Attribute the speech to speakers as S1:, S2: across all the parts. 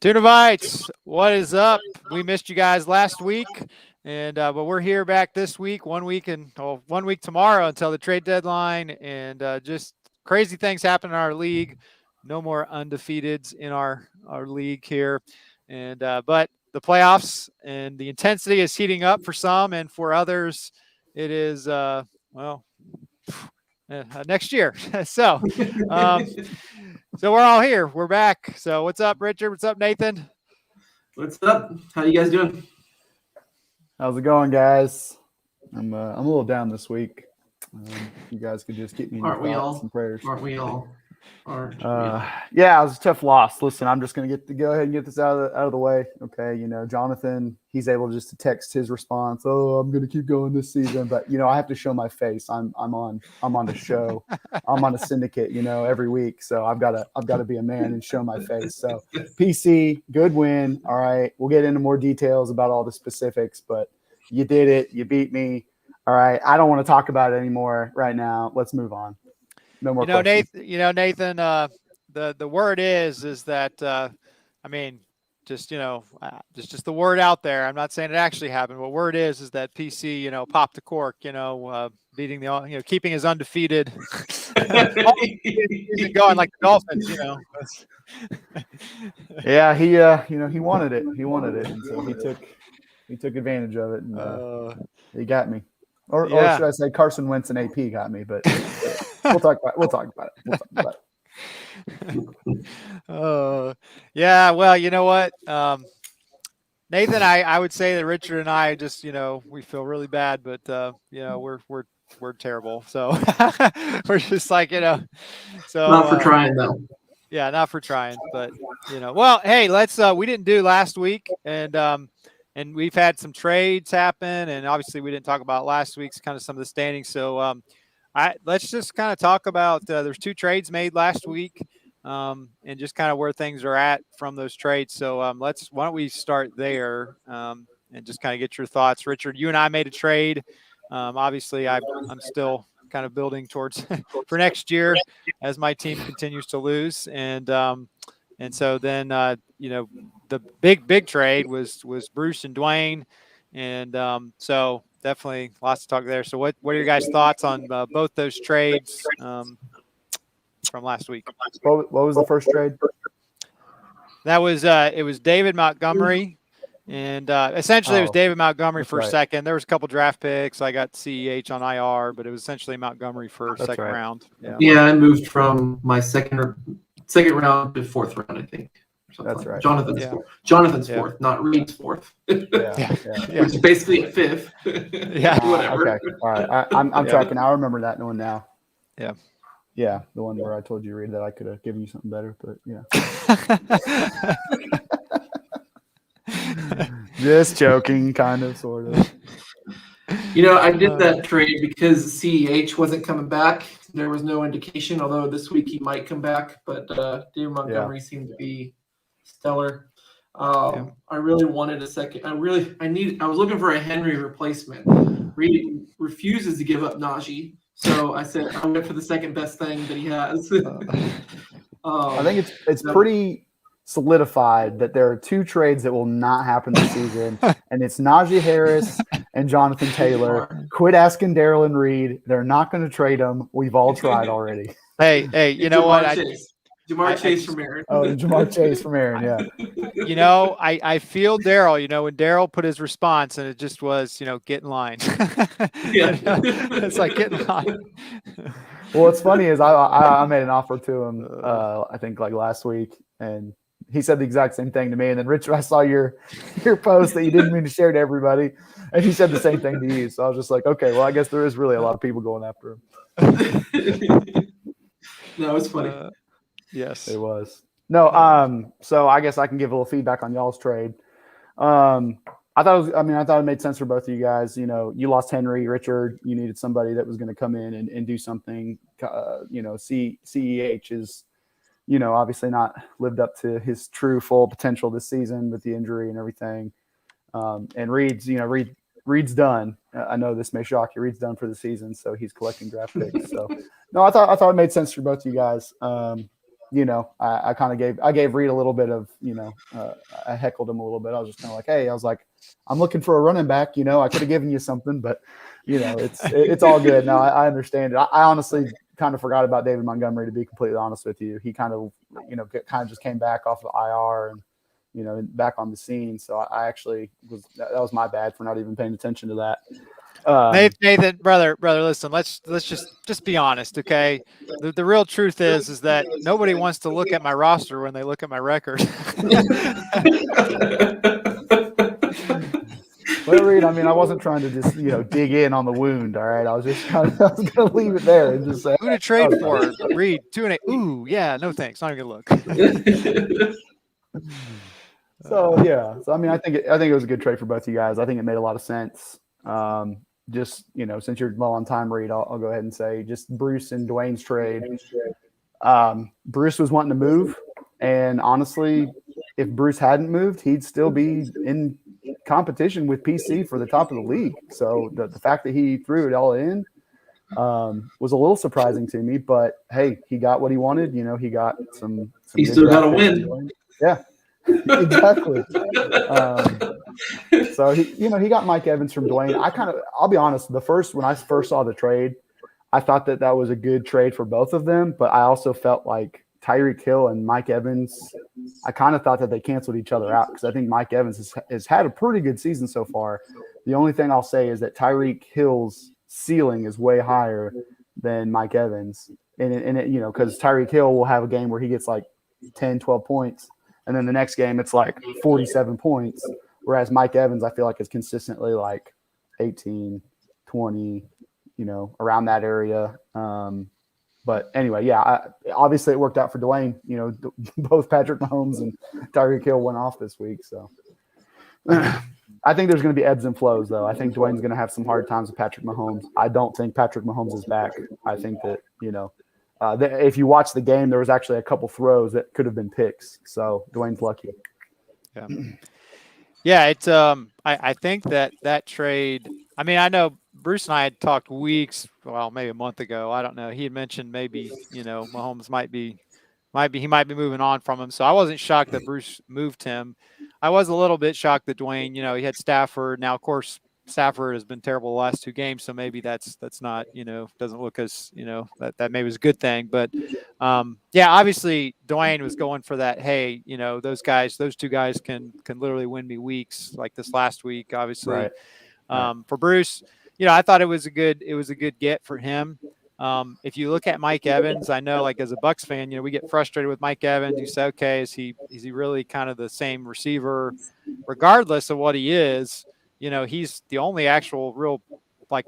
S1: Tuna Bites, what is up? We missed you guys last week, and but we're here back this week, 1 week and 1 week tomorrow until the trade deadline, and just crazy things happen in our league. No more undefeateds in our league here, and but the playoffs and the intensity is heating up for some, and for others, it is next year. So we're all here. We're back. So what's up, Richard? What's up, Nathan?
S2: What's up? How you guys doing?
S3: How's it going, guys? I'm a little down this week. You guys could just keep me in your thoughts and prayers.
S2: Aren't we all?
S3: Yeah, it was a tough loss. Listen, I'm just gonna go ahead and get this out of the way. Okay, Jonathan, he's able just to text his response. Oh, I'm gonna keep going this season, but I have to show my face. I'm on the show. I'm on a syndicate, every week. So I've got to be a man and show my face. So PC, good win. All right, we'll get into more details about all the specifics, but you did it. You beat me. All right, I don't want to talk about it anymore right now. Let's move on. No more questions.
S1: Nathan, the word is that just the word out there. I'm not saying it actually happened. What word is that PC popped the cork, beating keeping his undefeated going like the Dolphins,
S3: Yeah, he wanted it. He wanted it, and so he took advantage of it, and he got me. Or should I say Carson Wentz and AP got me, but we'll talk about it.
S1: Yeah, well, you know what? Nathan, I would say that Richard and I just, we feel really bad, but we're terrible. So we're just like, so
S2: not for trying though.
S1: Yeah, not for trying, but well, hey, let's we didn't do last week, and we've had some trades happen, and obviously we didn't talk about last week's kind of some of the standings. So let's just kind of talk about there's 2 trades made last week, and just kind of where things are at from those trades. So why don't we start there and just kind of get your thoughts. Richard, you and I made a trade. Obviously, I'm still kind of building towards for next year as my team continues to lose, and so then the big trade was Bruce and Dwayne, and so definitely lots to talk there. So what are your guys' thoughts on both those trades from last week?
S3: What was the first trade?
S1: That was it was David Montgomery, and essentially it was David Montgomery for a second. There was a couple draft picks. I got CEH on IR, but it was essentially Montgomery for second round.
S2: Yeah, I moved from my second round to 4th round, I think.
S3: That's right.
S2: Jonathan's fourth, not Reid's fourth. Which is basically a 5th.
S1: Yeah.
S2: Whatever.
S3: Okay. All right. I'm tracking. I remember that one now.
S1: Yeah.
S3: Yeah, the one where I told you, Reid, that I could have given you something better, but yeah. Just joking, kind of, sort of.
S2: I did that trade because CEH wasn't coming back. There was no indication, although this week he might come back. But David Montgomery seemed to be stellar. I really wanted a second. I was looking for a Henry replacement. Reid refuses to give up Najee, so I said I went for the second best thing that he has.
S3: I think it's pretty solidified that there are 2 trades that will not happen this season, and it's Najee Harris and Jonathan Taylor. Quit asking Daryl and Reid. They're not going to trade them. We've all tried already.
S1: Hey, you know what?
S2: Jamar Chase from Aaron.
S3: Oh, Jamar Chase from Aaron, yeah.
S1: I feel Daryl, when Daryl put his response, and it just was, get in line. It's like, get in line.
S3: Well, what's funny is I made an offer to him, I think like last week, and he said the exact same thing to me. And then Richard, I saw your post that you didn't mean to share to everybody, and he said the same thing to you. So I was just like, okay, well, I guess there is really a lot of people going after him.
S2: No, it's funny.
S3: Yes, it was. No, so I guess I can give a little feedback on y'all's trade. I thought it made sense for both of you guys. You lost Henry, Richard. You needed somebody that was going to come in and do something. CEH is, obviously not lived up to his true full potential this season with the injury and everything. And Reid's done. I know this may shock you. Reid's done for the season, so he's collecting draft picks. So no, I thought it made sense for both of you guys. I kind of gave Reid a little bit of, I heckled him a little bit. I was just kind of like, hey, I was like, I'm looking for a running back. I could have given you something, but it's all good. No, I understand it. I honestly kind of forgot about David Montgomery, to be completely honest with you. He kind of, just came back off of IR and, back on the scene. So I actually that was my bad for not even paying attention to that.
S1: Nathan, brother, listen, let's just be honest, okay? The real truth is that nobody wants to look at my roster when they look at my record.
S3: Well, Reid, I mean, I wasn't trying to just, dig in on the wound. All right. I was going to leave it there and just say,
S1: who to trade for? Reid, Tuna. Ooh, yeah, no thanks. Not even gonna look.
S3: So, yeah. So, I mean, I think it was a good trade for both of you guys. I think it made a lot of sense. Just, since you're low on time, Reid, I'll go ahead and say just Bruce and Dwayne's trade. Bruce was wanting to move. And honestly, if Bruce hadn't moved, he'd still be in competition with PC for the top of the league. So the fact that he threw it all in was a little surprising to me. But hey, he got what he wanted. He got some
S2: he still got a win.
S3: Yeah, exactly. So he got Mike Evans from Dwayne. I'll be honest, when I first saw the trade, I thought that was a good trade for both of them. But I also felt like Tyreek Hill and Mike Evans, I kind of thought that they canceled each other out, because I think Mike Evans has had a pretty good season so far. The only thing I'll say is that Tyreek Hill's ceiling is way higher than Mike Evans. And because Tyreek Hill will have a game where he gets like 10, 12 points. And then the next game, it's like 47 points. Whereas Mike Evans, I feel like, is consistently like 18, 20, around that area. But anyway, yeah, obviously it worked out for Dwayne. Both Patrick Mahomes and Tyreek Hill went off this week. So I think there's going to be ebbs and flows, though. I think Dwayne's going to have some hard times with Patrick Mahomes. I don't think Patrick Mahomes is back. I think that, if you watch the game, there was actually a couple throws that could have been picks. So Dwayne's lucky.
S1: Yeah. Yeah, it's I think that trade, I mean, I know Bruce and I had talked weeks, well, maybe a month ago. I don't know. He had mentioned maybe, Mahomes might be moving on from him. So I wasn't shocked that Bruce moved him. I was a little bit shocked that Dwayne, he had Stafford. Now, of course, Stafford has been terrible the last 2 games, so maybe that's not, doesn't look as, that maybe was a good thing. But yeah, obviously Dwayne was going for that. Hey, those 2 guys can literally win me weeks, like this last week, obviously. Right. For Bruce, I thought it was a good get for him. If you look at Mike Evans, I know, like, as a Bucs fan, we get frustrated with Mike Evans. You say, okay, is he really kind of the same receiver, regardless of what he is? He's the only actual real, like,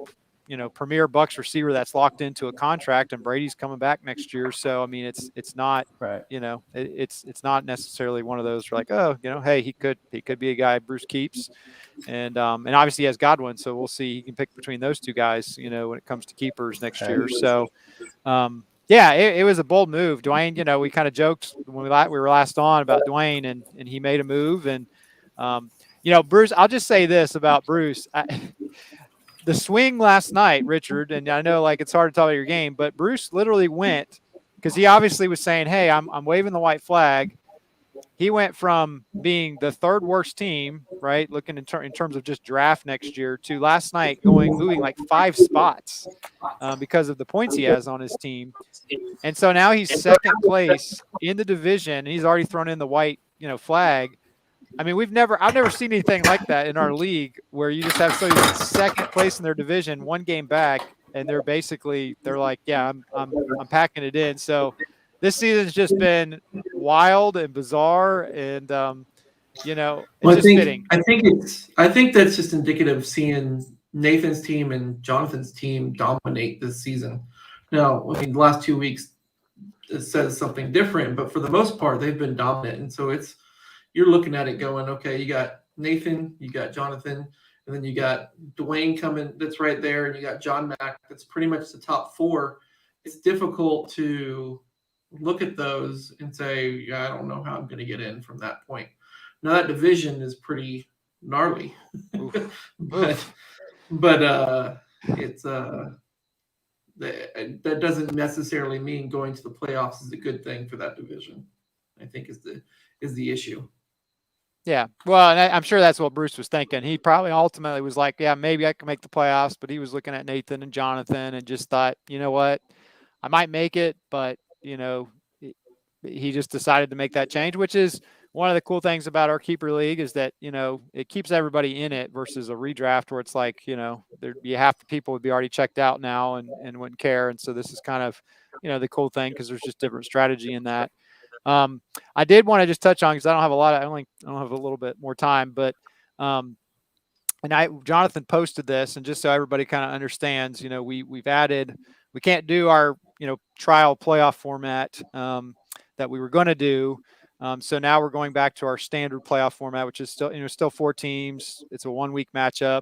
S1: premier Bucs receiver that's locked into a contract, and Brady's coming back next year. So, I mean, it's not, right. It's not necessarily one of those like, oh, hey, he could be a guy Bruce keeps. And obviously he has Godwin. So we'll see. He can pick between those 2 guys, when it comes to keepers next year. So, yeah, it was a bold move. Dwayne, we kind of joked when we were last on about Dwayne, and he made a move. And, Bruce, I'll just say this about Bruce. The swing last night, Richard, and I know, like, it's hard to tell about your game, but Bruce literally went, because he obviously was saying, hey, I'm waving the white flag. He went from being the 3rd worst team, right, looking in terms of just draft next year, to last night moving like 5 spots because of the points he has on his team. And so now he's 2nd place in the division, and he's already thrown in the white, flag. I mean, I've never seen anything like that in our league, where you just have somebody that's 2nd place in their division, 1 game back, and they're like, yeah, I'm packing it in. So this season's just been wild and bizarre, and it's just fitting.
S2: I think that's just indicative of seeing Nathan's team and Jonathan's team dominate this season. Now, I mean, the last 2 weeks it says something different, but for the most part, they've been dominant, and so you're looking at it going, okay, you got Nathan, you got Jonathan, and then you got Dwayne coming, that's right there, and you got John Mack, that's pretty much the top 4. It's difficult to look at those and say, yeah, I don't know how I'm going to get in from that point. Now, that division is pretty gnarly. but it's that doesn't necessarily mean going to the playoffs is a good thing for that division, I think is the issue.
S1: Yeah. Well, and I'm sure that's what Bruce was thinking. He probably ultimately was like, yeah, maybe I can make the playoffs, but he was looking at Nathan and Jonathan and just thought, you know what, I might make it, but he just decided to make that change, which is one of the cool things about our keeper league is that, it keeps everybody in it versus a redraft where it's like, there'd be half the people would be already checked out now and wouldn't care. And so this is kind of, the cool thing because there's just different strategy in that. I did want to just touch on, because I don't have a lot of, I don't have a little bit more time, but Jonathan posted this, and just so everybody kind of understands, we've added, we can't do our, trial playoff format that we were going to do. So now we're going back to our standard playoff format, which is still 4 teams. It's a 1-week matchup.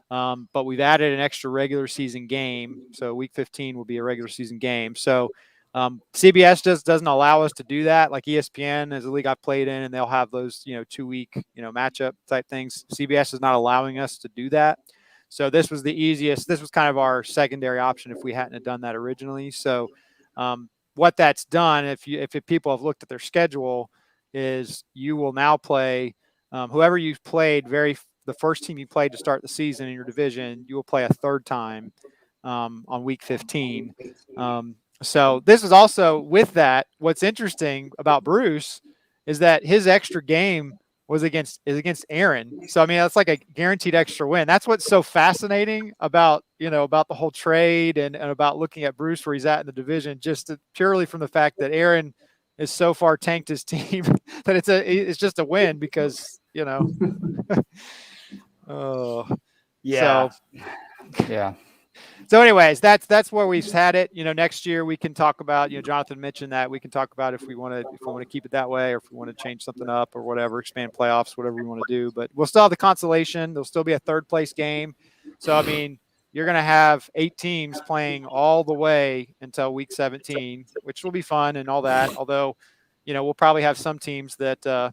S1: But we've added an extra regular season game. So week 15 will be a regular season game. So CBS just doesn't allow us to do that. Like ESPN is a league I've played in, and they'll have those, 2-week, matchup type things. CBS is not allowing us to do that. So this was the easiest. This was kind of our secondary option if we hadn't have done that originally. So what that's done, if people have looked at their schedule, is you will now play whoever you've played the first team you played to start the season in your division, you will play a third time on week 15. So this is also with that. What's interesting about Bruce is that his extra game is against Aaron. So I mean, that's like a guaranteed extra win. That's what's so fascinating about about the whole trade and about looking at Bruce where he's at in the division, just purely from the fact that Aaron is so far tanked his team that it's just a win because oh
S3: yeah.
S1: So,
S3: yeah.
S1: So anyways, that's where we've had it. Next year we can talk about, Jonathan mentioned that we can talk about if we want to keep it that way or if we want to change something up or whatever, expand playoffs, whatever we want to do. But we'll still have the consolation. There'll still be a third place game. So, I mean, you're going to have 8 teams playing all the way until week 17, which will be fun and all that. Although, we'll probably have some teams that,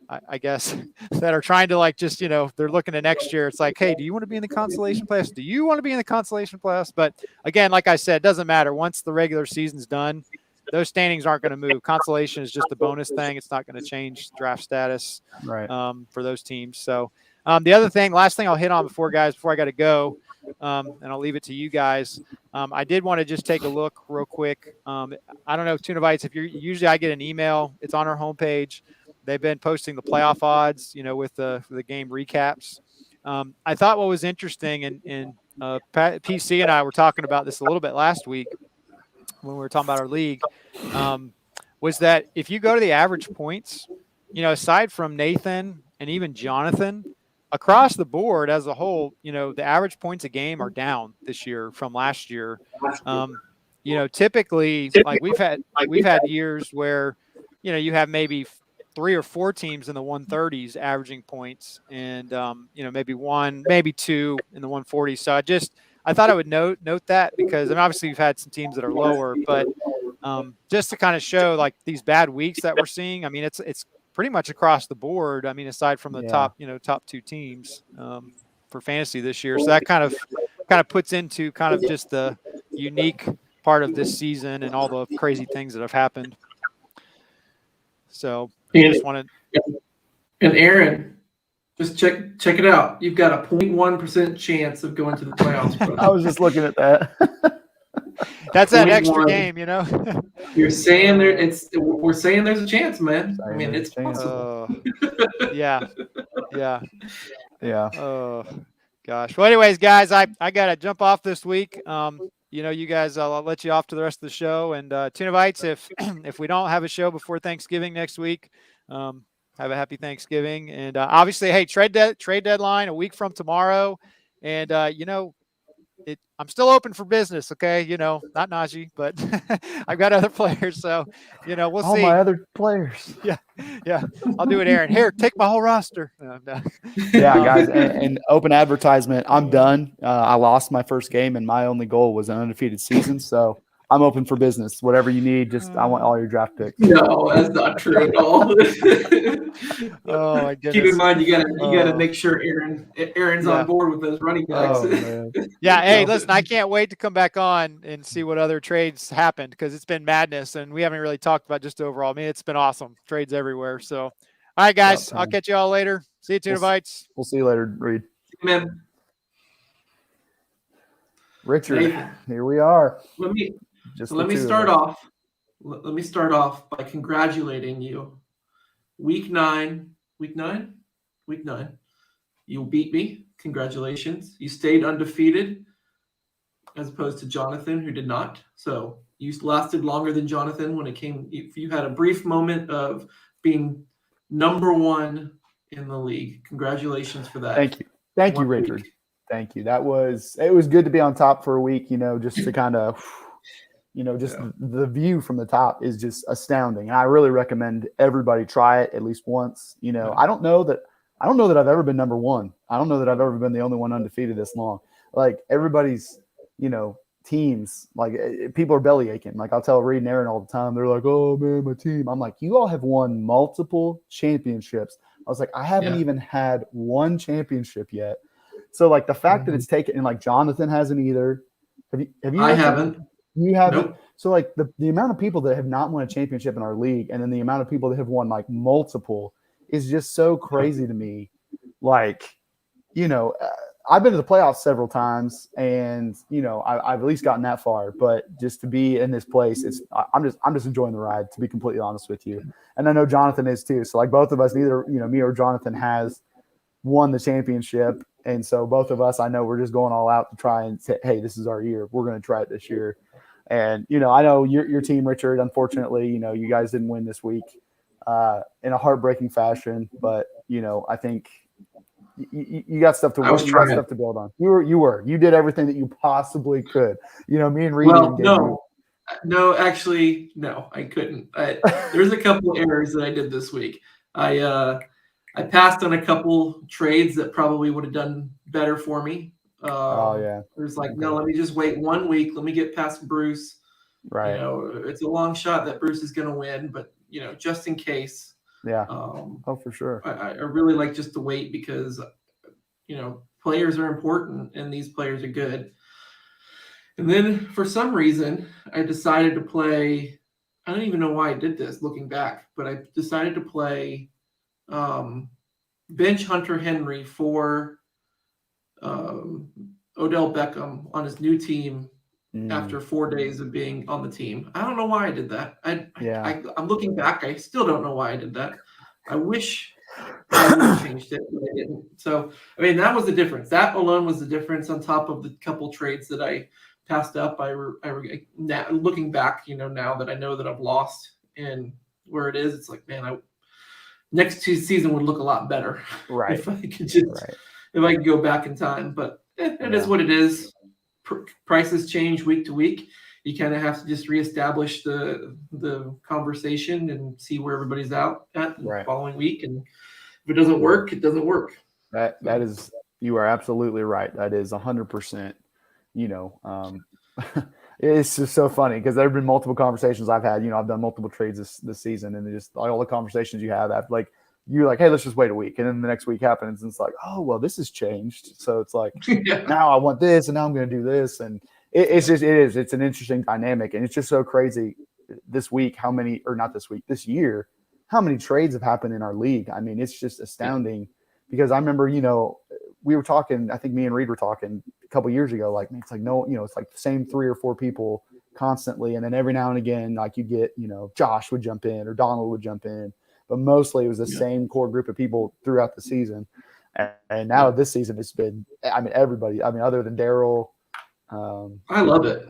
S1: I guess that are trying to they're looking at next year. It's like, hey, do you want to be in the consolation playoffs? Do you want to be in the consolation playoffs? But again, like I said, it doesn't matter. Once the regular season's done, those standings aren't going to move. Consolation is just a bonus thing. It's not going to change draft status for those teams. So the other thing, last thing I'll hit on before I got to go, and I'll leave it to you guys. I did want to just take a look real quick. I don't know, Tuna Bites, usually I get an email. It's on our homepage. They've been posting the playoff odds, with the game recaps. I thought what was interesting, and PC and I were talking about this a little bit last week when we were talking about our league, was that if you go to the average points, aside from Nathan and even Jonathan, across the board as a whole, the average points a game are down this year from last year. Typically, like we've had years where, you have maybe 3 or 4 teams in the 130s averaging points and, maybe 1, maybe 2 in the 140s. So I thought I would note that because obviously we've had some teams that are lower, but just to kind of show like these bad weeks that we're seeing. I mean, it's pretty much across the board. I mean, aside from the top 2 teams for fantasy this year. So that kind of puts into kind of just the unique part of this season and all the crazy things that have happened. So
S2: and Aaron, just check it out. You've got a 0.1% chance of going to the playoffs. Bro.
S3: I was just looking at that.
S1: That's that extra game,
S2: You're saying we're saying there's a chance, man. I mean, it's possible.
S1: Yeah. Oh gosh. Well, anyways, guys, I gotta jump off this week. You guys, I'll let you off to the rest of the show. And Tuna Bites, if we don't have a show before Thanksgiving next week, have a happy Thanksgiving. And obviously, hey, trade deadline a week from tomorrow. And I'm still open for business. Okay, not Najee, but I've got other players. So we'll see.
S3: All my other players.
S1: Yeah. I'll do it, Aaron. Here, take my whole roster. No.
S3: Yeah, guys, and open advertisement. I'm done. I lost my first game, and my only goal was an undefeated season. So I'm open for business. Whatever you need, just I want all your draft picks.
S2: No, that's not true at all.
S1: Oh my goodness.
S2: Keep in mind, you gotta make sure Aaron's on board with those running backs.
S3: Oh, man.
S1: Yeah. Hey, listen, I can't wait to come back on and see what other trades happened because it's been madness and we haven't really talked about just overall. I mean, it's been awesome. Trades everywhere. So, all right, guys, I'll catch you all later. See you, Tuna Bites.
S3: We'll see you later, Reid.
S2: Man,
S3: Richard,
S2: Nathan,
S3: here we are.
S2: let me start off. Let me start off by congratulating you. Week nine. You beat me. Congratulations. You stayed undefeated, as opposed to Jonathan, who did not. So you lasted longer than Jonathan when it came. You had a brief moment of being number one in the league. Congratulations for that.
S3: Thank you, Richard. Thank you. It was good to be on top for a week, just to kind of, the view from the top is just astounding. And I really recommend everybody try it at least once. I don't know that I've ever been number one. I don't know that I've ever been the only one undefeated this long. Like everybody's, teams, like people are belly aching. Like I'll tell Reid and Aaron all the time. They're like, "Oh man, my team." I'm like, "You all have won multiple championships." I was like, "I haven't even had one championship yet." So like the fact that it's taken, and like Jonathan hasn't either. Have you?
S2: I haven't.
S3: You haven't.
S2: Nope.
S3: So like the amount of people that have not won a championship in our league, and then the amount of people that have won like multiple is just so crazy to me. Like, I've been to the playoffs several times, and I've at least gotten that far. But just to be in this place, I'm just enjoying the ride. To be completely honest with you, and I know Jonathan is too. So like both of us, neither me or Jonathan has won the championship, and so both of us, I know we're just going all out to try and say, hey, this is our year. We're going to try it this year. And I know your team, Richard. Unfortunately, you guys didn't win this week in a heartbreaking fashion. But I think. You got stuff to work. You got stuff to build on. You did everything that you possibly could. Me and Reid.
S2: No, actually, no, I couldn't. There's a couple errors that I did this week. I passed on a couple trades that probably would have done better for me. There's no, let me just wait 1 week. Let me get past Bruce.
S3: Right.
S2: It's a long shot that Bruce is going to win, but just in case.
S3: Yeah. For sure.
S2: I really like just to wait because, players are important and these players are good. And then for some reason, I decided to play. I don't even know why I did this looking back, but I decided to play bench Hunter Henry for Odell Beckham on his new team after 4 days of being on the team. I don't know why I did that. I'm looking back. I still don't know why I did that. I wish I would have changed it, but I didn't. So, that was the difference. That alone was the difference on top of the couple trades that I passed up. Now, looking back, now that I know that I've lost and where it is, it's like, man, next season would look a lot better.
S3: Right.
S2: If I could go back in time, but it is what it is. Prices change week to week. You kind of have to just reestablish the conversation and see where everybody's at the following week. And if it doesn't work, it doesn't work.
S3: That is, you are absolutely right. That is 100%. It's just so funny because there have been multiple conversations I've had. I've done multiple trades this season, and just all the conversations you have after, like, you're like, hey, let's just wait a week. And then the next week happens, and it's like, oh, well, this has changed. So it's like, now I want this, and now I'm going to do this. And it's an interesting dynamic. And it's just so crazy this year, how many trades have happened in our league. It's just astounding because I remember, we were talking, I think me and Reid were talking a couple years ago, like, it's like, no, it's like the same 3 or 4 people constantly. And then every now and again, like you get, Josh would jump in or Donald would jump in. But mostly it was the same core group of people throughout the season. And now this season it's been, everybody, other than Daryl.
S2: I love it.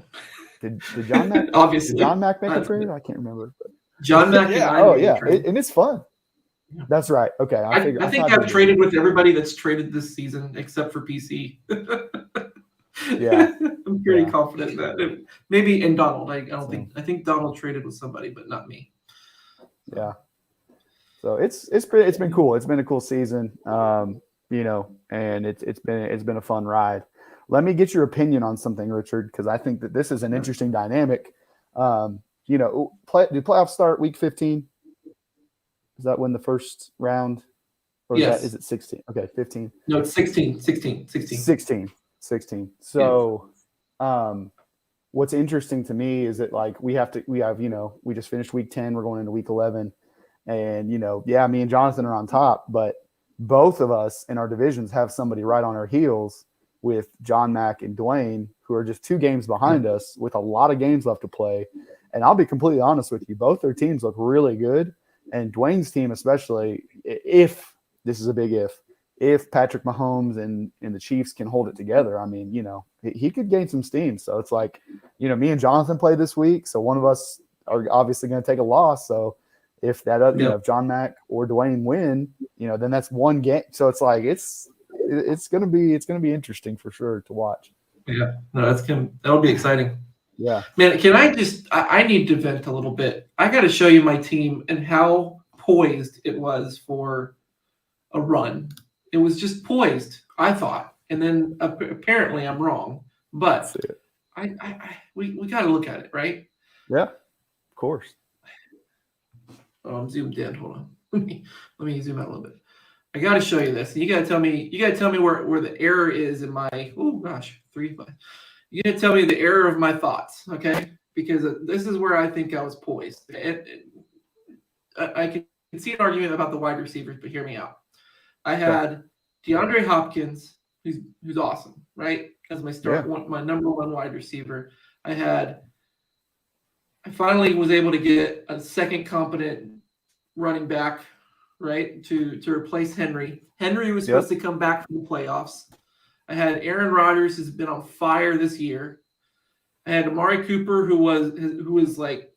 S3: Did John Mack,
S2: obviously,
S3: did John Mack make a trade? I can't remember. But.
S2: John Mack and I
S3: and it's fun. Yeah. That's right. Okay.
S2: I think I've traded with everybody that's traded this season except for PC.
S3: Yeah.
S2: I'm pretty confident in that. Maybe in Donald. I think Donald traded with somebody, but not me.
S3: Yeah. So it's been cool. It's been a cool season, and it's been a fun ride. Let me get your opinion on something, Richard, because I think that this is an interesting dynamic. You know, do playoffs start week 15? Is that when the first round? Or
S2: Yes.
S3: is it 16? Okay, 15.
S2: No, it's 16.
S3: 16. So, what's interesting to me is that like we have, you know, we just finished week 10, we're going into week 11, and you know, yeah, me and Jonathan are on top, but both of us in our divisions have somebody right on our heels with John Mack and Dwayne, who are just 2 games behind us with a lot of games left to play. And I'll be completely honest with you, both their teams look really good, and Dwayne's team especially, if this is a big if Patrick Mahomes and the Chiefs can hold it together, I mean, you know, he could gain some steam. So it's like, you know, me and Jonathan play this week, so one of us are obviously going to take a loss. So if that other, you know, if John Mack or Dwayne win, you know, then that's one game. So it's like it's going to be interesting for sure to watch.
S2: Yeah, no, that'll be exciting.
S3: Yeah,
S2: man. Can I need to vent a little bit. I got to show you my team and how poised it was for a run. It was just poised, I thought, and then apparently I'm wrong. But we got to look at it, right?
S3: Yeah, of course.
S2: Oh, I'm zoomed in. Hold on. Let me zoom out a little bit. I got to show you this. And you got to tell me where the error is in my. Oh gosh, 3, 5. You got to tell me the error of my thoughts, okay? Because this is where I think I was poised. I can see an argument about the wide receivers, but hear me out. I had DeAndre Hopkins, who's awesome, right? As my my number 1 wide receiver. I finally was able to get a second competent running back, right, to replace Henry. Henry was supposed to come back from the playoffs. I had Aaron Rodgers, who's been on fire this year. I had Amari Cooper, who was like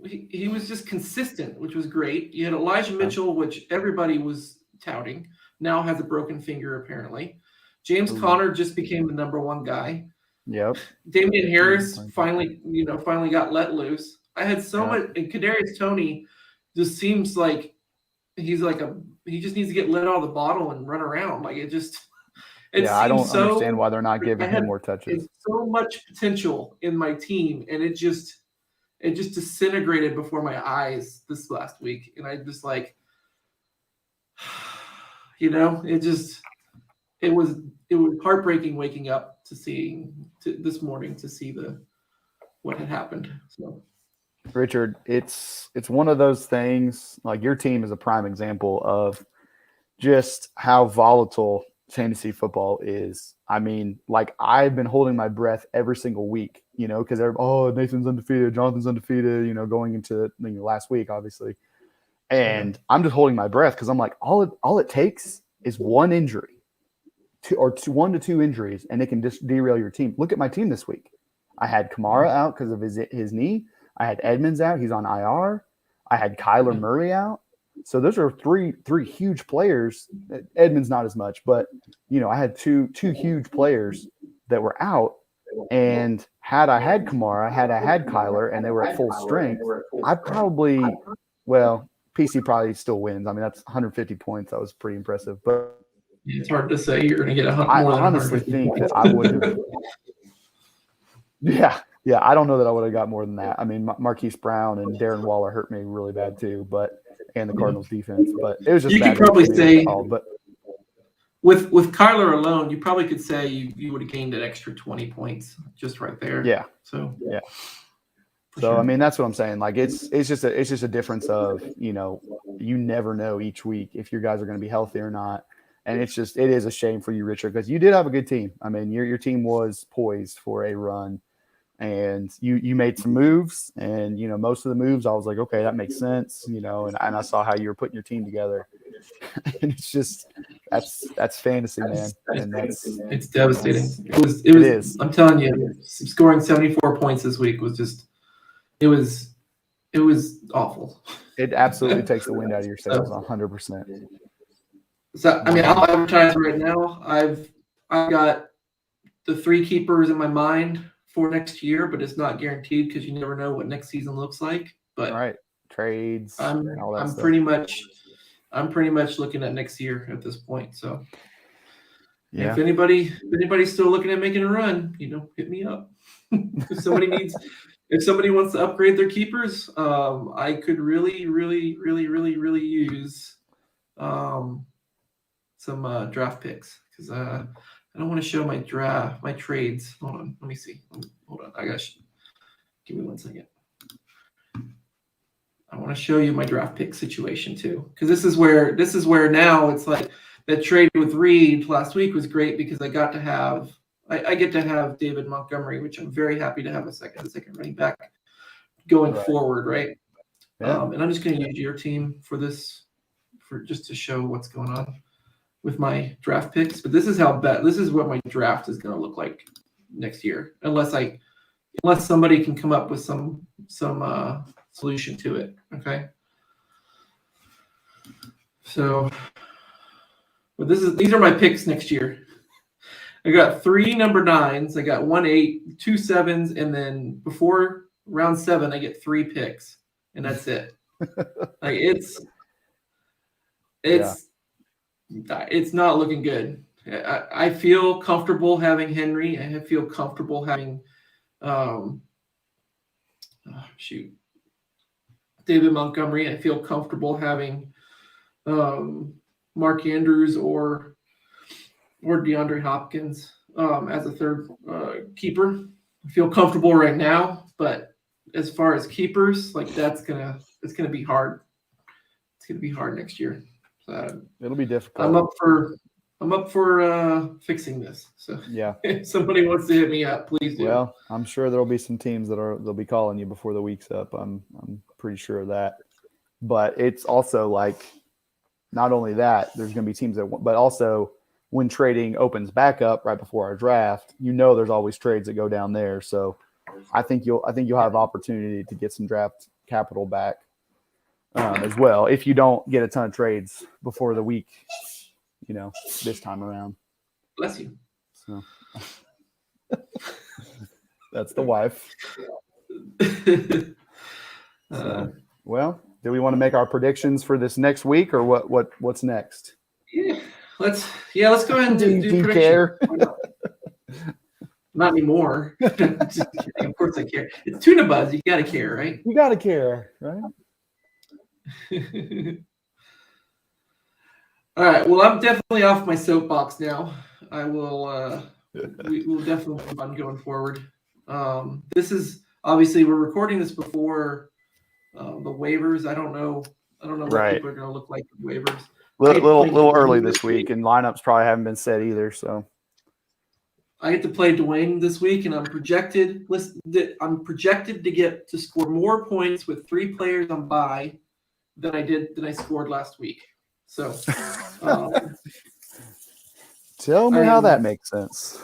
S2: he was just consistent, which was great. You had Elijah Mitchell, which everybody was touting, now has a broken finger apparently. James Conner just became the number 1 guy.
S3: Yep.
S2: Damian Harris finally got let loose. I had so much, and Kadarius Toney just seems like he just needs to get let out of the bottle and run around. Like
S3: I don't understand why they're not giving him more touches.
S2: So much potential in my team, and it just disintegrated before my eyes this last week. And I just like, you know, it was heartbreaking waking up this morning to see what had happened. So,
S3: Richard, it's one of those things. Like your team is a prime example of just how volatile fantasy football is. I mean, like I've been holding my breath every single week, you know, because Nathan's undefeated, Jonathan's undefeated, you know, going into last week, obviously. And I'm just holding my breath because I'm like, all it takes is one injury, 1 to 2 injuries, and it can just derail your team. Look at my team this week. I had Kamara out because of his knee. I had Edmonds out. He's on IR. I had Kyler Murray out. So those are three huge players. Edmonds not as much, but you know, I had two huge players that were out. And had I had Kamara, had I had Kyler, and they were at full strength, I probably, PC probably still wins. I mean, that's 150 points. That was pretty impressive. But
S2: it's hard to say you're going to get more than
S3: I honestly think that I would have. Yeah. I don't know that I would have got more than that. I mean, Marquise Brown and Darren Waller hurt me really bad too, and the Cardinals defense. But it was just
S2: you
S3: bad.
S2: Could probably say,
S3: but
S2: with Kyler alone, you probably could say you would have gained an extra 20 points just right there.
S3: Yeah.
S2: So
S3: yeah. So I mean, that's what I'm saying. Like it's just a difference of, you know, you never know each week if your guys are going to be healthy or not. And it is a shame for you, Richard, because you did have a good team. I mean, your team was poised for a run, and you made some moves, and you know, most of the moves I was like, okay, that makes sense, you know, and I saw how you were putting your team together. And it's just that's fantasy, man. And
S2: it's devastating. It was I'm telling you, scoring 74 points this week was just it was awful.
S3: It absolutely takes the wind out of your sails 100%.
S2: So I mean, I'll advertise right now. I've got the 3 keepers in my mind for next year, but it's not guaranteed because you never know what next season looks like. But
S3: right, trades.
S2: I'm pretty much looking at next year at this point. So if anybody's still looking at making a run, you know, hit me up. If somebody if somebody wants to upgrade their keepers, I could really use some draft picks because I don't want to show my trades. Hold on, let me see. Hold on, give me 1 second. I want to show you my draft pick situation too, because this is where now it's like that trade with Reid last week was great because I get to have David Montgomery, which I'm very happy to have a second running back going forward, right?
S3: Yeah.
S2: And I'm just going to use your team for this, for just to show what's going on with my draft picks. But this is what my draft is going to look like next year, unless somebody can come up with some solution to it. Okay. So, but these are my picks next year. I got 3 number 9s. I got 1 8, 2 7s, and then before round 7, I get 3 picks, and that's it. Like it's not looking good. I feel comfortable having Henry. I feel comfortable having David Montgomery. I feel comfortable having Mark Andrews or DeAndre Hopkins as a third keeper. I feel comfortable right now, but as far as keepers, like it's gonna be hard. It's gonna be hard next year. So
S3: it'll be difficult.
S2: I'm up for fixing this. So
S3: yeah,
S2: if somebody wants to hit me up, please do.
S3: Well, I'm sure there'll be some teams they'll be calling you before the week's up. I'm pretty sure of that. But it's also like not only that, there's going to be teams but also when trading opens back up right before our draft, there's always trades that go down there. So I think you'll have opportunity to get some draft capital back as well if you don't get a ton of trades before the week, this time around.
S2: Bless you.
S3: So that's the wife. So, well, do we want to make our predictions for this next week or what's next?
S2: Yeah, let's go ahead and do
S3: you care?
S2: Not anymore. Just kidding. Of course I care. It's Tuna Buzz. You gotta care, right?
S3: You gotta care, right?
S2: All right. Well, I'm definitely off my soapbox now. I will. We will definitely have fun going forward. This is obviously we're recording this before the waivers. I don't know what people are going to look like with waivers.
S3: Little early this week, and lineups probably haven't been set either. So
S2: I get to play Dwayne this week, and I'm projected to score more points with 3 players on bye than I scored last week. So
S3: tell me how that makes sense.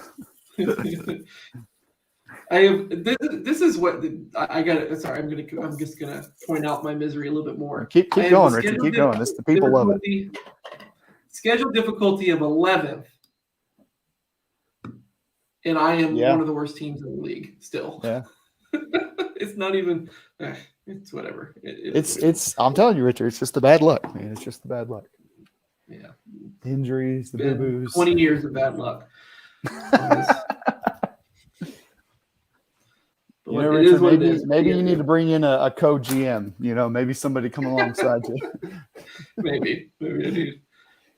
S2: This is what I got. Sorry, I'm just gonna point out my misery a little bit more.
S3: Keep going, Richard. Keep going. The people love it.
S2: Schedule difficulty of 11th, and I am one of the worst teams in the league. Still,
S3: yeah.
S2: It's not even. It's whatever.
S3: It's. I'm telling you, Richard. It's just the bad luck, man. It's just the bad luck.
S2: Yeah.
S3: Injuries, the boo-boos.
S2: 20 years of bad luck.
S3: Richard, maybe you need to bring in a co-GM. Maybe somebody come alongside you.
S2: maybe I need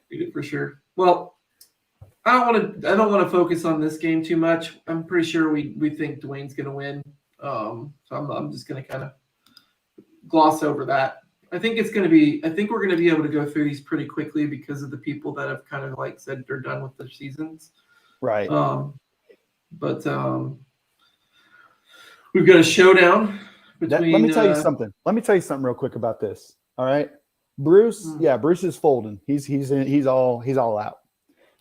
S2: it for sure. Well, I don't want to focus on this game too much. I'm pretty sure we think Dwayne's going to win. So I'm just going to kind of gloss over that. I think we're going to be able to go through these pretty quickly because of the people that have kind of like said they're done with their seasons.
S3: Right.
S2: But we've got a showdown between.
S3: Let me tell you something. Let me tell you something real quick about this. All right, Bruce. Yeah, Bruce is folding. He's all out.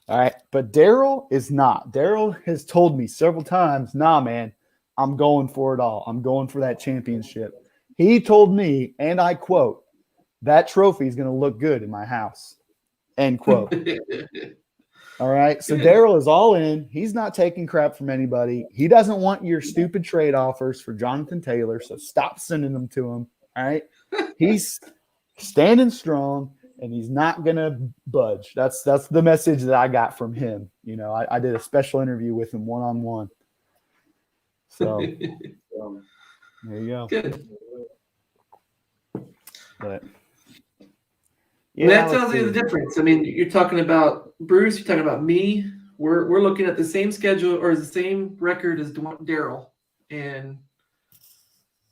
S3: All right, but Daryl is not. Daryl has told me several times, "Nah, man, I'm going for it all. I'm going for that championship." He told me, and I quote, "That trophy is going to look good in my house." End quote. All right. So Daryl is all in. He's not taking crap from anybody. He doesn't want your stupid trade offers for Jonathan Taylor. So stop sending them to him. All right. He's standing strong and he's not going to budge. That's the message that I got from him. I did a special interview with him one-on-one. So There you go.
S2: Good.
S3: But
S2: That tells you the difference. I mean, you're talking about Bruce. You're talking about me. We're looking at the same schedule or the same record as Daryl, and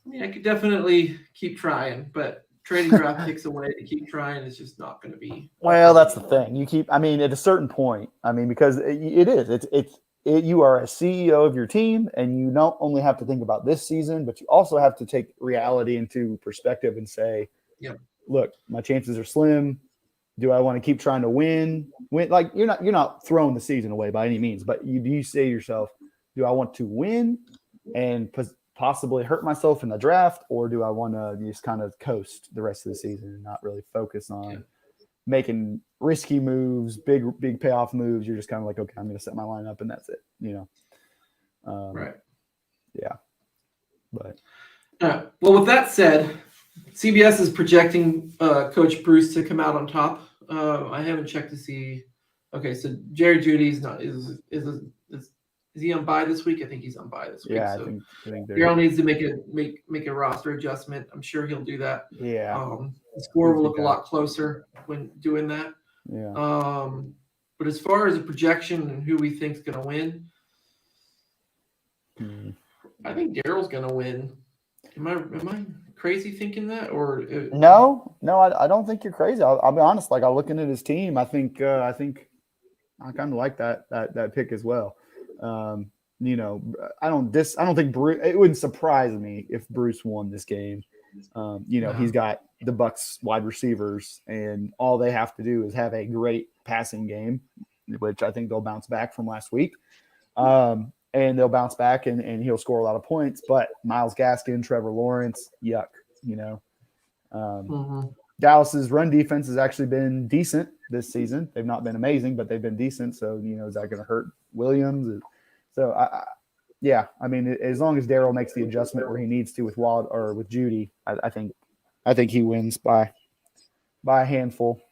S2: I mean, I could definitely keep trying, but trading draft picks away to keep trying is just not going to be.
S3: Well, that's the thing. You keep. I mean, at a certain point. I mean, because it is. You are a CEO of your team, and you not only have to think about this season, but you also have to take reality into perspective and say,
S2: Yep.
S3: Look, my chances are slim. Do I want to keep trying to win? Like you're not throwing the season away by any means, but you say to yourself, do I want to win and possibly hurt myself in the draft, or do I want to just kind of coast the rest of the season and not really focus on making risky moves, big payoff moves? You're just kind of like, okay, I'm going to set my lineup and that's it,
S2: Right.
S3: Yeah. But
S2: well, with that said, CBS is projecting Coach Bruce to come out on top. I haven't checked to see. Okay, so Jerry Judy's not is he on bye this week? I think he's on bye this week.
S3: Yeah,
S2: so
S3: I think
S2: Daryl needs to make a roster adjustment. I'm sure he'll do that.
S3: Yeah.
S2: The score will look a lot closer when doing that.
S3: Yeah.
S2: But as far as a projection and who we think is going to win, I think Daryl's going to win. Am I crazy thinking that, or
S3: no? I don't think you're crazy. I'll be honest. Like, I'm looking at his team. I think I kind of like that pick as well. I don't think Bruce. It wouldn't surprise me if Bruce won this game. He's got the Bucs wide receivers, and all they have to do is have a great passing game, which I think they'll bounce back from last week. And they'll bounce back and he'll score a lot of points. But Myles Gaskin, Trevor Lawrence, yuck, Dallas's run defense has actually been decent this season. They've not been amazing, but they've been decent. So, is that going to hurt Williams? So, I mean, as long as Daryl makes the adjustment where he needs to with Watt or with Judy, I think he wins by a handful.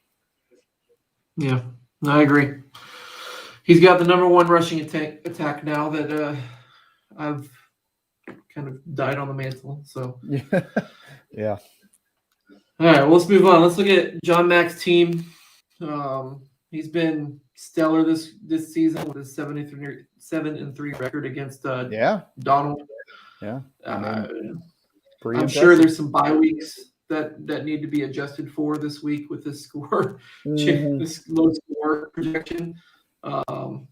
S2: Yeah, I agree. He's got the number one rushing attack now that I've kind of died on the mantle. So
S3: yeah.
S2: All right, well, let's move on. Let's look at John Mack's team. He's been stellar this season with his 7-3 record against Donald.
S3: Yeah,
S2: I'm sure there's some bye weeks that need to be adjusted for this week with this score, this low score projection. You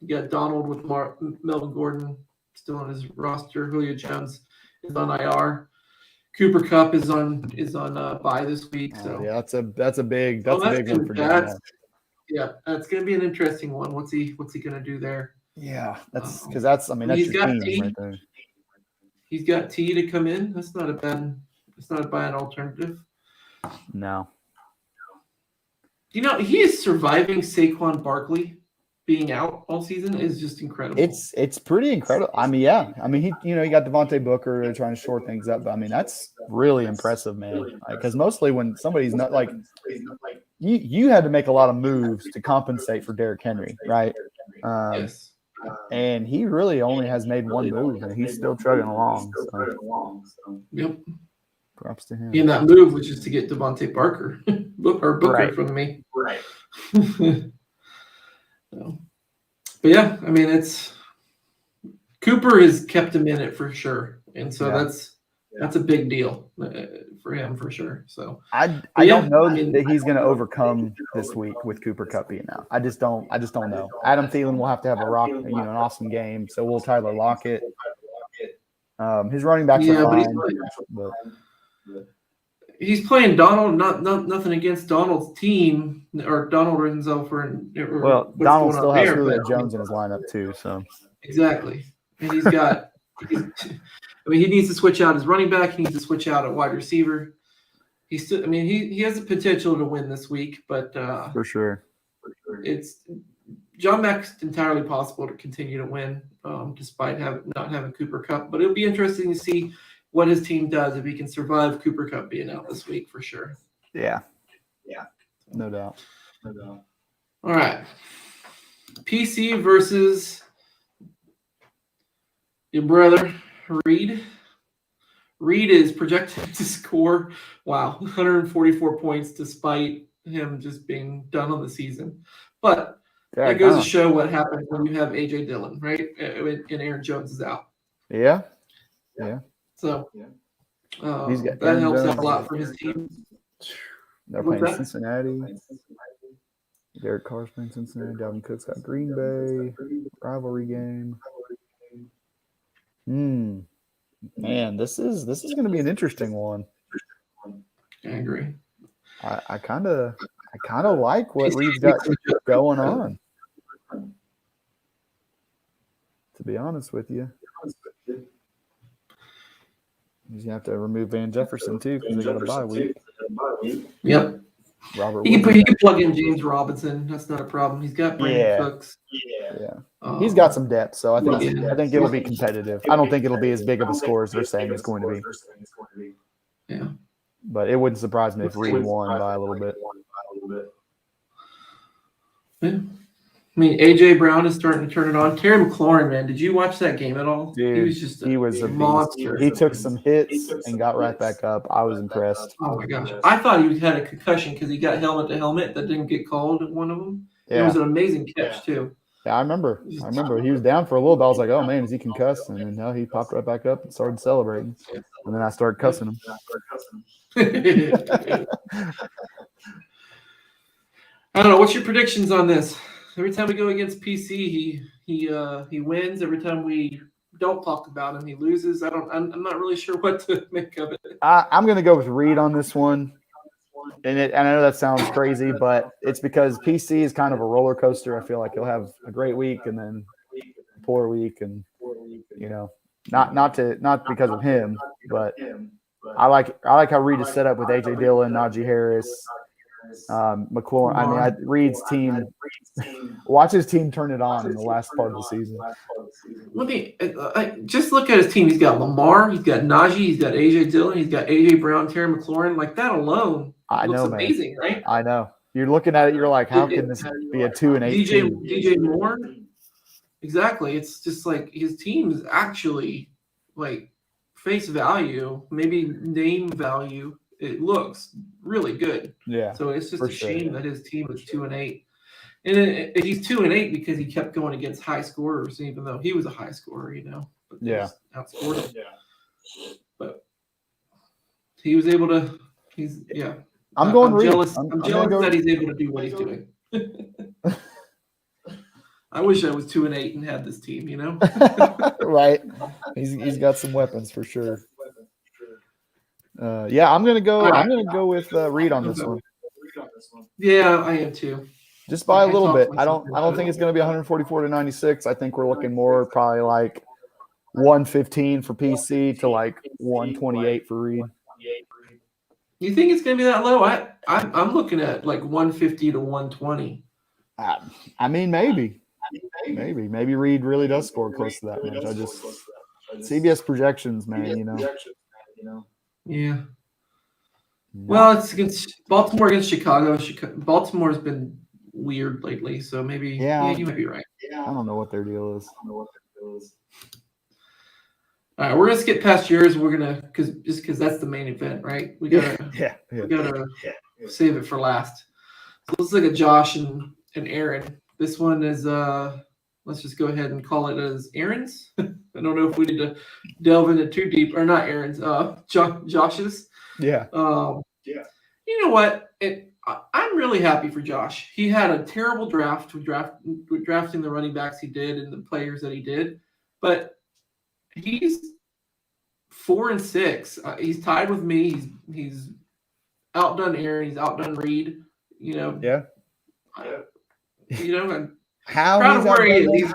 S2: got Donald with Melvin Gordon still on his roster. Julio Jones is on IR. Cooper Kupp is on bye this week. So
S3: that's a big one for John.
S2: Yeah, that's going to be an interesting one. What's he going to do there?
S3: Yeah, that's because that's your team right there.
S2: He's got T to come in. That's not a bad alternative.
S3: No.
S2: He is surviving Saquon Barkley being out all season is just incredible.
S3: It's pretty incredible. I mean, yeah. I mean, he got Devontae Booker trying to shore things up. But I mean, that's really impressive, man. Because mostly when somebody's not like you had to make a lot of moves to compensate for Derrick Henry, right?
S2: Yes.
S3: And he really only has made one move, and he's still chugging along. So.
S2: Yep.
S3: Props to him.
S2: In that move, which is to get Devontae Booker
S3: right.
S2: from me. Right. But yeah, I mean, it's Cooper has kept him in it for sure, and so that's a big deal for him for sure. So
S3: I don't know that he's going to overcome this week with Cooper Kupp being out. I just don't know. Adam Thielen will have to have an awesome game. So will Tyler Lockett. His running backs are fine, but
S2: he's playing Donald. Nothing against Donald's team or Donald himself.
S3: Donald still has Julio Jones in his lineup too. So
S2: exactly, and he's got. He needs to switch out his running back. He needs to switch out a wide receiver. He has the potential to win this week, but
S3: for sure,
S2: it's John Mack's entirely possible to continue to win, despite not having Cooper Kupp. But it'll be interesting to see what his team does if he can survive Cooper Kupp being out this week for sure.
S3: Yeah, no doubt.
S2: All right, PC versus your brother Reid. Reid is projected to score, 144 points despite him just being done on the season. But that goes to show what happens when you have A.J. Dillon, right? And Aaron Jones is out.
S3: Yeah.
S2: So
S3: that
S2: helps out a lot for his team.
S3: They're playing Cincinnati. Derek Carr's playing Cincinnati. Dalvin Cook's got Green Bay. Rivalry game. Man, this is going to be an interesting one.
S2: I agree.
S3: I kind of like what Reid's got going on. To be honest with you, he's gonna have to remove Van Jefferson too because they got a bye week.
S2: Yep.
S3: Robert.
S2: He can plug in James Robinson. That's not a problem. He's got Brandon Cooks.
S3: Yeah. He's got some depth, so I think it'll be competitive. I don't think it'll be as big of a score as they're saying it's going to be.
S2: Yeah.
S3: But it wouldn't surprise me if Reid won by a little bit.
S2: Yeah. I mean, A.J. Brown is starting to turn it on. Terry McLaurin, man, did you watch that game at all?
S3: Dude,
S2: he was just
S3: a monster. He took some hits and got right back up. I was impressed.
S2: Oh, my gosh. I thought he had a concussion because he got helmet to helmet that didn't get called at one of them. Yeah. It was an amazing catch, too.
S3: Yeah, I remember. He was down for a little bit. I was like, oh, man, is he concussed? And then he popped right back up and started celebrating. And then I started cussing him.
S2: I don't know. What's your predictions on this? Every time we go against PC, he wins. Every time we don't talk about him, he loses. I'm not really sure what to make of it.
S3: I'm going to go with Reid on this one. And I know that sounds crazy, but it's because PC is kind of a roller coaster. I feel like he'll have a great week and then a poor week, and not because of him, but I like how Reid is set up with AJ Dillon, Najee Harris, McLaurin. I mean, Reid's team. Watch his team turn it on in the last part of the season.
S2: Let me just look at his team. He's got Lamar, he's got Najee, he's got AJ Dillon, he's got AJ Brown, Terry McLaurin. Like that alone, looks amazing, man. Right?
S3: I know. You're looking at it. You're like, how can this be a 2-8 team?
S2: DJ Moore. Exactly. It's just like his team is actually like face value, maybe name value. It looks really good.
S3: Yeah.
S2: So it's just a shame that his team is 2-8. And he's 2-8 because he kept going against high scorers, even though he was a high scorer, But outscored him. Yeah. But he was able to. I'm jealous. I'm jealous that he's able to do what he's doing. I wish I was 2-8 and had this team.
S3: Right. He's got some weapons for sure. I'm gonna go with Reid on this one.
S2: Yeah, I am too.
S3: Just by a little bit. I don't think it's gonna be 144-96. I think we're looking more probably like 115 for PC to like 128 for Reid.
S2: You think it's gonna be that low? I'm looking at like 150 to 120.
S3: I mean, maybe Reid really does score close to that much. I just CBS projections, man.
S2: Yeah. Well, it's against Baltimore against Chicago. Baltimore's been weird lately, so maybe you might be right.
S3: I don't know what their deal is.
S2: All right, we're gonna skip past yours. We're gonna because that's the main event, right? We gotta save it for last. So let's look at Josh and Aaron. This one is let's just go ahead and call it as Aaron's. I don't know if we need to delve into too deep, or not Aaron's. Josh's.
S3: Yeah.
S2: You know what? I'm really happy for Josh. He had a terrible draft with drafting the running backs he did and the players that he did, but he's 4-6. He's tied with me. He's outdone Aaron. He's outdone Reid.
S3: Yeah.
S2: How proud of where he is.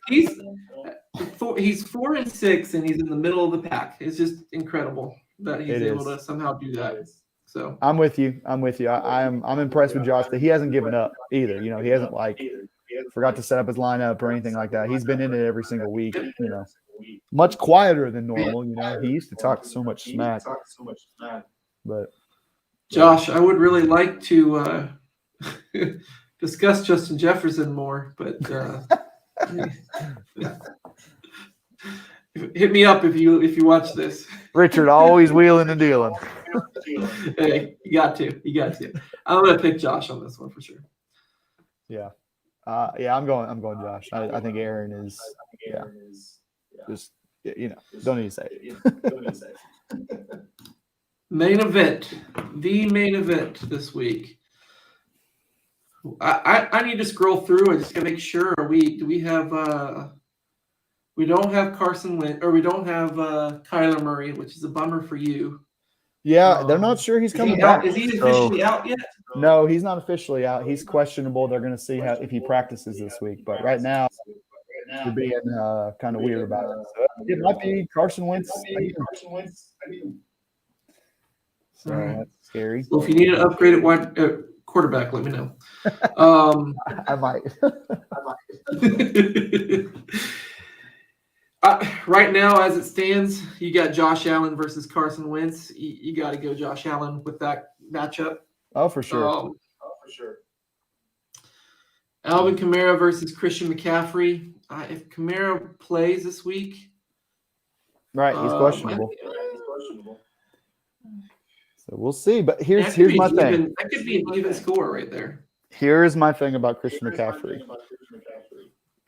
S2: He's 4-6 and he's in the middle of the pack. It's just incredible that he's able to somehow do that. So
S3: I'm with you. I'm impressed with Josh that he hasn't given up either. He hasn't forgot to set up his lineup or anything like that. He's been in it every single week. Much quieter than normal. He used to talk so much smack. But
S2: Josh, I would really like to discuss Justin Jefferson more, but Hit me up if you watch this.
S3: Richard always wheeling and dealing.
S2: Hey, you got to. I'm gonna pick Josh on this one for sure.
S3: Yeah. I'm going Josh. I think Aaron is just don't need to say it.
S2: Main event. The main event this week. I need to scroll through. I just gotta make sure. We don't have Carson Wentz, or we don't have Kyler Murray, which is a bummer for you.
S3: Yeah, they're not sure he's coming back.
S2: Is he officially out yet?
S3: No, he's not officially out. He's questionable. They're going to see if he practices this week. But right now, they're being kind of weird about it. So it might be Carson Wentz. So that's scary.
S2: Well, if you need an upgrade at quarterback, let me know.
S3: I might.
S2: Right now, as it stands, you got Josh Allen versus Carson Wentz. You got to go Josh Allen with that matchup.
S3: Oh, for sure.
S2: Alvin Kamara versus Christian McCaffrey. If Kamara plays this week,
S3: right, he's questionable. So we'll see. But here's my thing.
S2: That could be an even score right there.
S3: Here's my thing about Christian McCaffrey.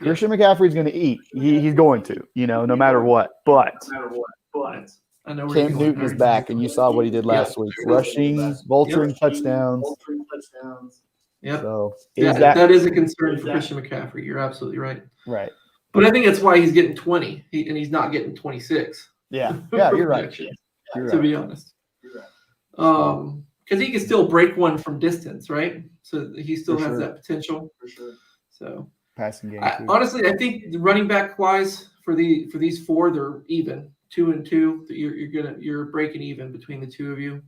S3: Christian McCaffrey's going to eat. He's going to, no matter what. But
S2: I know
S3: Cam Newton is back, and you saw what he did last week. Rushing, vulturing touchdowns.
S2: Yep.
S3: So
S2: that is a concern for Christian McCaffrey. You're absolutely right.
S3: Right.
S2: But I think that's why he's getting 20, and he's not getting 26.
S3: Yeah, you're right.
S2: To be honest. Because he can still break one from distance, right? So he still has that potential. For sure. So
S3: passing game.
S2: Honestly, I think the running back wise for these four, they're even 2 and 2. You're breaking even between the two of you.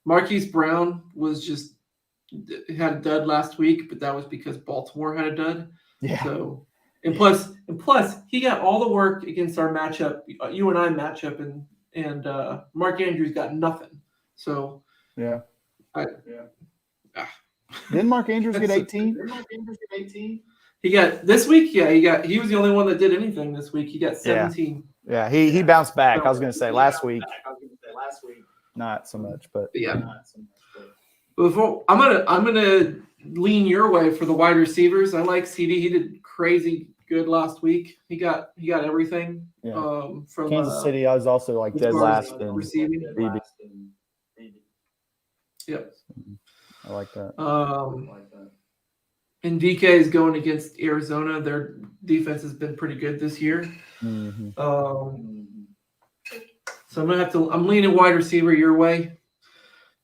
S2: Marquise Brown had a dud last week, but that was because Baltimore had a dud.
S3: Yeah.
S2: So and plus he got all the work against our matchup, you and I matchup, and Mark Andrews got nothing. So
S3: yeah. Didn't Mark Andrews get 18?
S2: He got this week. Yeah, he was the only one that did anything this week. He got 17.
S3: Yeah, he bounced back. I was going to say last week, not so much, but
S2: yeah. Before I'm gonna lean your way for the wide receivers. I like CD. He did crazy good last week. He got everything.
S3: Yeah.
S2: From
S3: Kansas City. I was also like dead last in
S2: receiving.
S3: BB.
S2: Yep.
S3: I like that.
S2: And DK is going against Arizona. Their defense has been pretty good this year.
S3: Mm-hmm.
S2: So I'm leaning wide receiver your way.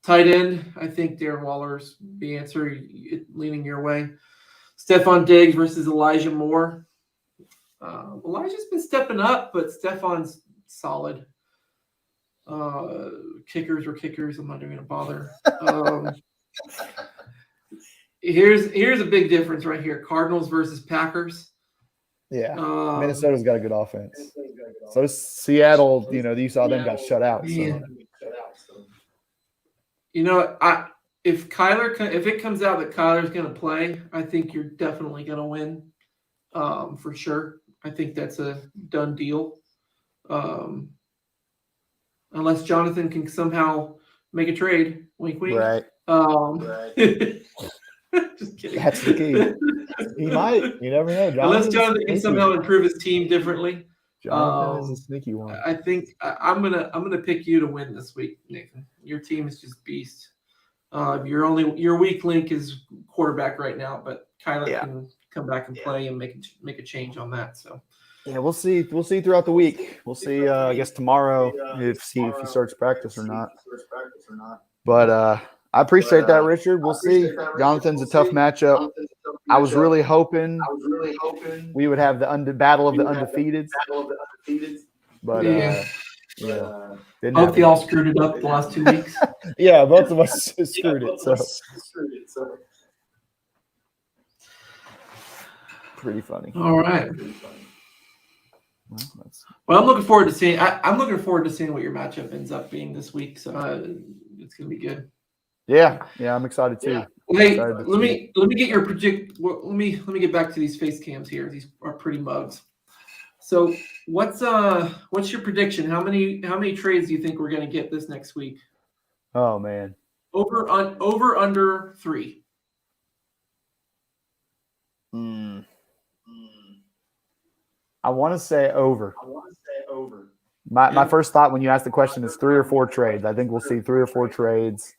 S2: Tight end, I think Darren Waller's the answer, leaning your way. Stephon Diggs versus Elijah Moore. Elijah's been stepping up, but Stephon's solid. Kickers are kickers. I'm not even going to bother. Here's a big difference right here. Cardinals versus Packers.
S3: Yeah. Minnesota's got a good offense. So Seattle, you saw them got shut out. So.
S2: If it comes out that Kyler's going to play, I think you're definitely going to win, for sure. I think that's a done deal, unless Jonathan can somehow make a trade. Wink, wink.
S3: Right.
S2: Just kidding.
S3: That's the key. He might. You never know.
S2: Unless Jonathan can somehow improve his team differently.
S3: Jonathan is a sneaky one.
S2: I think I'm gonna pick you to win this week, Nathan. Your team is just beast. Your weak link is quarterback right now, but Kyler can come back and play and make a change on that. So
S3: yeah, we'll see. We'll see throughout the week. We'll see. I guess tomorrow if he starts practice or not. But I appreciate that, Richard. We'll see. Jonathan's a tough matchup. I was really hoping we would have the battle of the undefeated. But
S2: both y'all screwed it up the last 2 weeks.
S3: Yeah, both of us screwed it. So pretty funny.
S2: All right. Well, I'm looking forward to seeing. I'm looking forward to seeing what your matchup ends up being this week. So it's gonna be good.
S3: Yeah, I'm excited too.
S2: Yeah. Hey, let me get your predict. Let me get back to these face cams here. These are pretty mugs. So what's your prediction? How many trades do you think we're going to get this next week?
S3: Oh man,
S2: over under 3.
S3: I want to say over. My first thought when you asked the question is 3 or 4 trades. I think we'll see 3 or 4 trades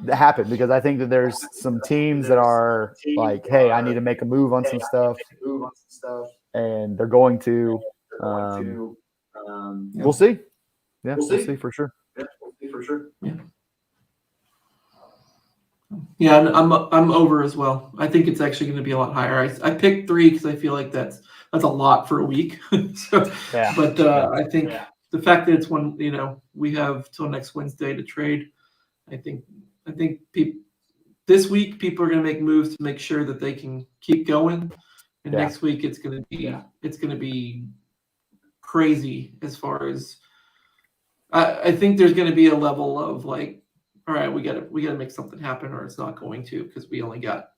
S3: that happen because I think that there's some teams that are like, hey, I need to make a move on some stuff, and they're going to. We'll see. Yeah, we'll see for sure.
S2: Yeah, I'm over as well. I think it's actually going to be a lot higher. I picked 3 because I feel like that's a lot for a week. So,
S3: yeah.
S2: But I think the fact that it's one, we have till next Wednesday to trade. I think this week people are going to make moves to make sure that they can keep going, and next week it's going to be crazy as far as I think there's going to be a level of like, all right, we got to make something happen, or it's not going to, because we only got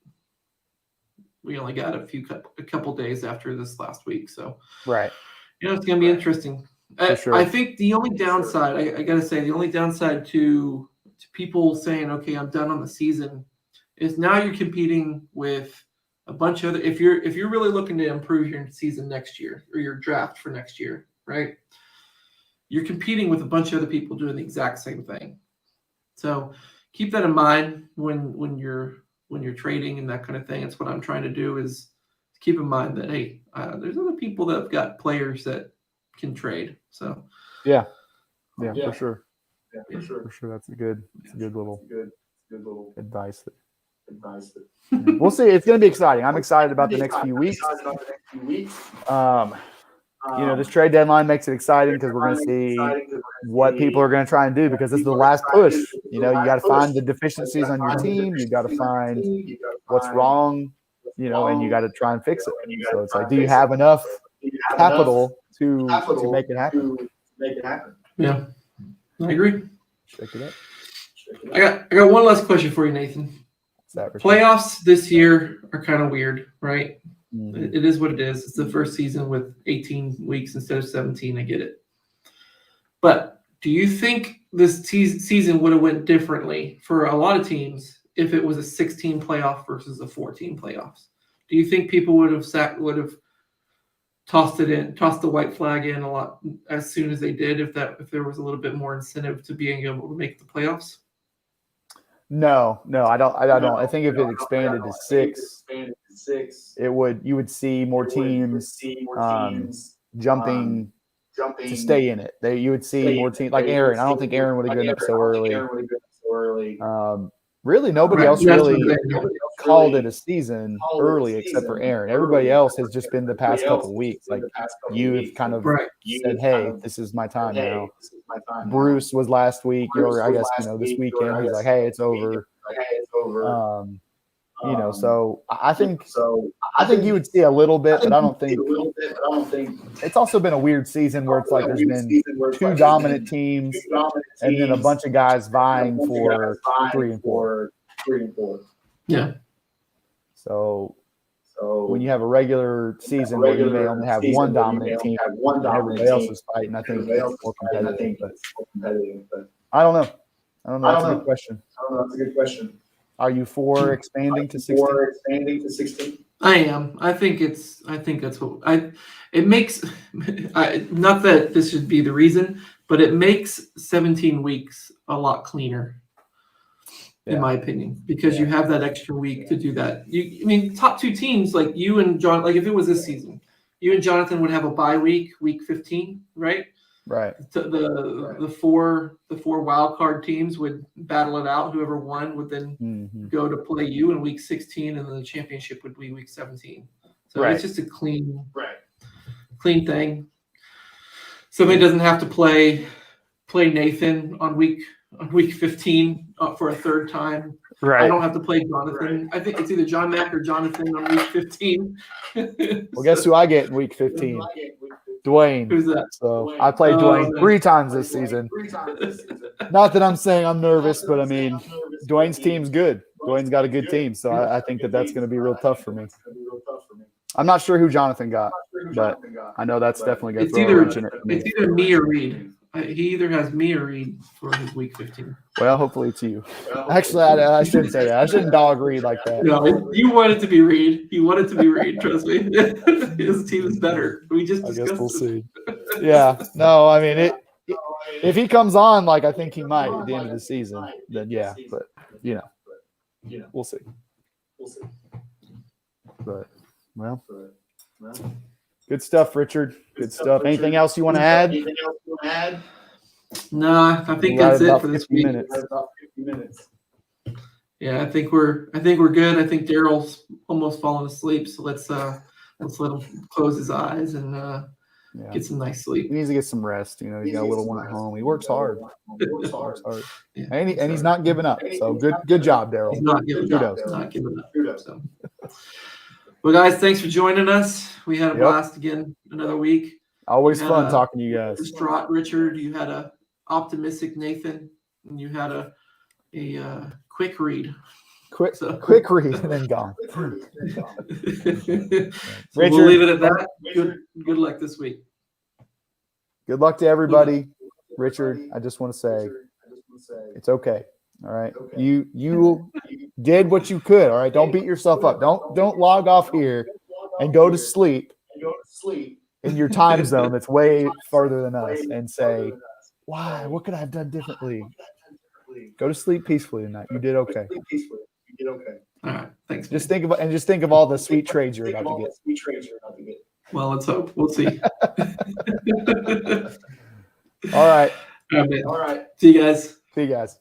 S2: a couple days after this last week. So
S3: right,
S2: it's going to be interesting.
S3: Sure.
S2: I think the only downside, I got to say, the only downside to people saying, okay, I'm done on the season, is now you're competing with a bunch of other. If you're really looking to improve your season next year or your draft for next year, right? You're competing with a bunch of other people doing the exact same thing. So keep that in mind when you're trading and that kind of thing. That's what I'm trying to do, is keep in mind that, hey, there's other people that have got players that can trade. So
S3: yeah, for sure. For sure. That's a good little advice. We'll see. It's going to be exciting. I'm excited about the next few weeks. This trade deadline makes it exciting because we're going to see what people are going to try and do, because this is the last push. You got to find the deficiencies on your team. You got to find what's wrong, and you got to try and fix it. So it's like, do you have enough capital to make it happen?
S2: Yeah, I agree.
S3: Check it out.
S2: I got one last question for you, Nathan. Playoffs this year are kind of weird, right? Mm-hmm. It is what it is. It's the first season with 18 weeks instead of 17. I get it. But do you think this season would have went differently for a lot of teams if it was a 16 playoff versus a 14 playoffs? Do you think people would have tossed the white flag in a lot as soon as they did if there was a little bit more incentive to being able to make the playoffs?
S3: No, I don't. I think if it expanded to 6, you would see more teams jumping to stay in it. You would see more teams like Aaron. I don't think Aaron would have given up so early. Really, nobody else called it a season early except for Aaron. Everybody else has just been the past couple of weeks. Like, you've kind of said, "Hey, this is my time now." Bruce was last week, or I guess this weekend. He's like, "Hey, it's over." So I think you would see a little bit, but I don't think it's also been a weird season where it's like there's been 2 dominant teams and then a bunch of guys vying for 3 and 4.
S2: Yeah.
S3: So when you have a regular season where you may only have one dominant team and everybody else is fighting, I think it's more competitive. But I don't know. That's a good question. Are you for expanding to 16?
S2: I am. I think that's what it makes. Not that this should be the reason, but it makes 17 weeks a lot cleaner, in my opinion, because you have that extra week to do that. Top 2 teams like you and John. Like if it was this season, you and Jonathan would have a bye week 15, right?
S3: Right.
S2: The four wild card teams would battle it out. Whoever won would then go to play you in week 16, and then the championship would be week 17. So it's just a clean thing. Somebody doesn't have to play Nathan on week 15 for a third time.
S3: Right.
S2: I don't have to play Jonathan. I think it's either John Mack or Jonathan on week 15.
S3: Well, guess who I get in week 15? Dwayne.
S2: Who's that?
S3: So I played Dwayne 3 times this season. Not that I'm saying I'm nervous, but Dwayne's team's good. Dwayne's got a good team, so I think that's going to be real tough for me. I'm not sure who Jonathan got, but I know that's definitely going to
S2: It's
S3: throw a
S2: either
S3: wrench in it for me.
S2: it's either me or Reid. He either has me or Reid for his week 15.
S3: Well, hopefully it's you. Actually, I shouldn't say that. I shouldn't dog Reid like that.
S2: No, you want it to be Reid. You want it to be Reid. Trust me. His team is better. We just
S3: I
S2: discussed
S3: guess we'll
S2: this.
S3: see. Yeah. No, I mean if he comes on like I think he might at the end of the season, then yeah. But we'll see. But well, good stuff, Richard. Good stuff. Anything else you want to add?
S2: No, I think that's it for this week.
S3: Minutes.
S2: Yeah, I think we're good. I think Daryl's almost fallen asleep, so let's let him close his eyes and get some nice sleep.
S3: He needs to get some rest. You know, he's got a little one at home. He works hard.
S2: Yeah.
S3: And he's not giving up. So good job, Daryl.
S2: He's not giving up. Not giving up. So. Well, guys, thanks for joining us. We had a blast again another week.
S3: Always fun talking to you guys.
S2: Distraught Richard, you had a optimistic Nathan, and you had a quick Reid.
S3: Quick Reid and then gone.
S2: Richard, we'll leave it at that. Good luck this week.
S3: Good luck to everybody. Richard, I just want to say it's okay. All right. You did what you could. All right. Don't beat yourself up. Don't log off here and go to sleep in your time zone that's way further than us and say, why? What could I have done differently? Go to sleep peacefully tonight. You did okay.
S2: All right. Thanks.
S3: Just think of all the sweet trades you're about to get.
S2: Well, let's hope. We'll see.
S3: All right.
S2: All right. See you guys.
S3: See you guys.